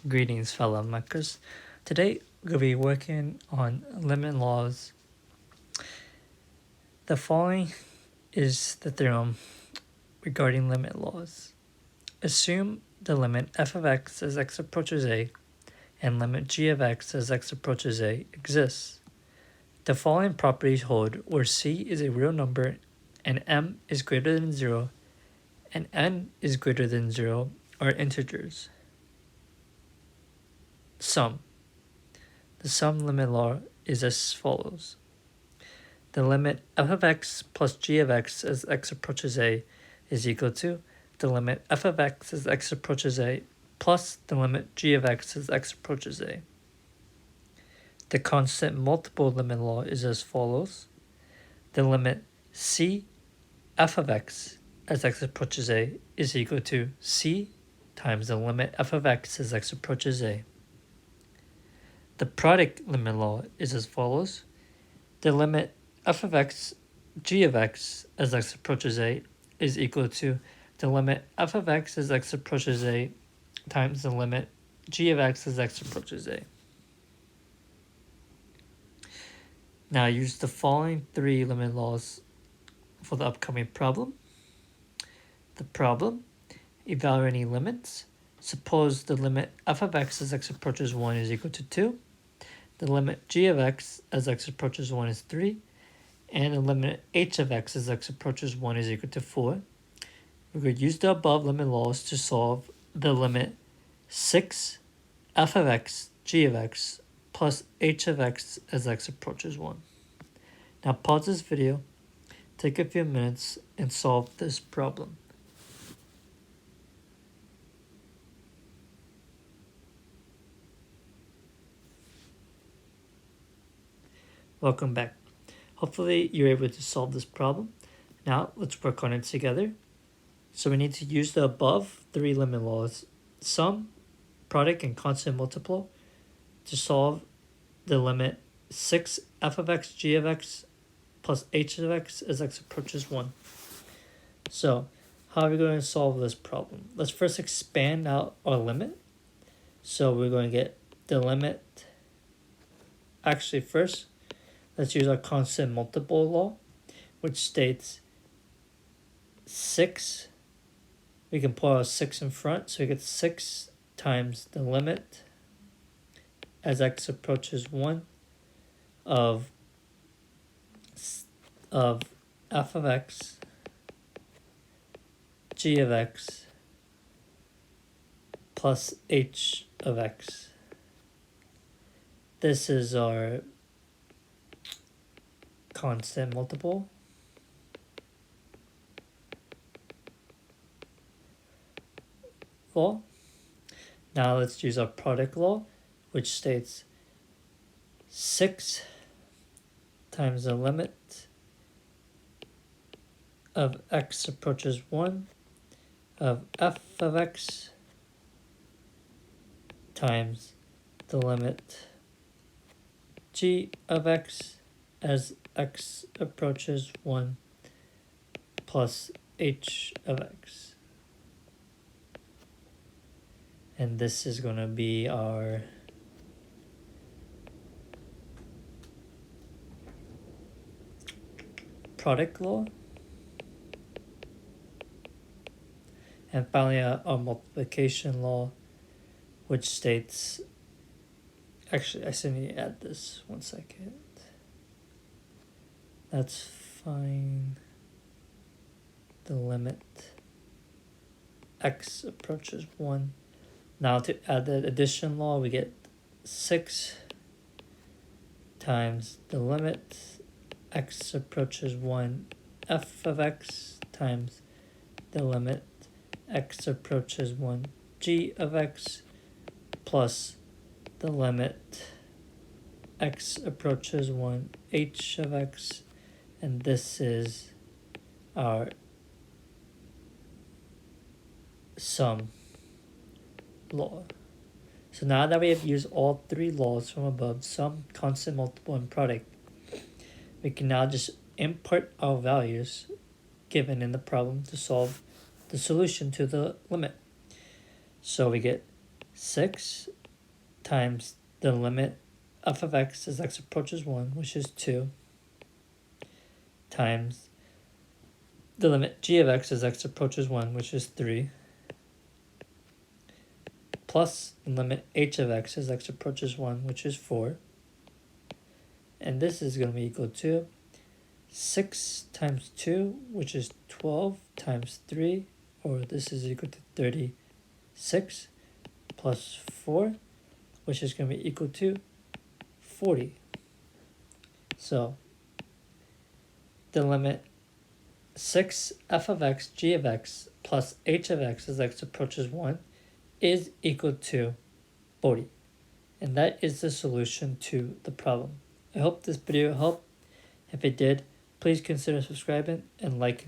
Greetings, fellow makers. Today we'll be working on limit laws. The following is the theorem regarding limit laws. Assume the limit f of x as x approaches a and limit g of x as x approaches a exists. The following properties hold where c is a real number and m is greater than 0 and n is greater than 0 are integers. Sum. The sum limit law is as follows. The limit f of x plus g of x as x approaches a is equal to the limit f of x as x approaches a plus the limit g of x as x approaches a. The constant multiple limit law is as follows. The limit c f of x as x approaches a is equal to c times the limit f of x as x approaches a. The product limit law is as follows. The limit f of x g of x as x approaches a is equal to the limit f of x as x approaches a times the limit g of x as x approaches a. Now use the following three limit laws for the upcoming problem. The problem, evaluate any limits. Suppose the limit f of x as x approaches 1 is equal to 2. The limit g of x as x approaches 1 is 3. And the limit h of x as x approaches 1 is equal to 4. We could use the above limit laws to solve the limit 6 f of x g of x plus h of x as x approaches 1. Now pause this video, take a few minutes, and solve this problem. Welcome back. Hopefully you're able to solve this problem. Now let's work on it together. So we need to use the above three limit laws, sum, product, and constant multiple, to solve the limit 6 f of x g of x plus h of x as x approaches 1. So how are we going to solve this problem? Let's first expand out our limit. So we're going to get the limit, actually first, let's use our constant multiple law, which states 6, we can put our 6 in front, so we get 6 times the limit as x approaches 1 of f of x, g of x, plus h of x. This is our constant multiple. Law. Now let's use our product law, which states 6 times the limit of x approaches 1 of f of x times the limit g of x as x approaches 1 plus h of x. And this is going to be our product law. And finally, our multiplication law, which states, actually, I still need to add this, 1 second. That's fine. The limit x approaches 1. Now to add the addition law, we get 6 times the limit x approaches 1 f of x times the limit x approaches 1 g of x plus the limit x approaches 1 h of x, and this is our sum law. So now that we have used all three laws from above, sum, constant, multiple, and product, we can now just input our values given in the problem to solve the solution to the limit. So we get 6 times the limit f of x as x approaches 1, which is 2, times the limit g of x as x approaches 1, which is 3, plus the limit h of x as x approaches 1, which is 4. And this is going to be equal to 6 times 2, which is 12, times 3, or this is equal to 36, plus 4, which is going to be equal to 40. So the limit 6 f of x g of x plus h of x as x approaches 1 is equal to 40. And that is the solution to the problem. I hope this video helped. If it did, please consider subscribing and liking.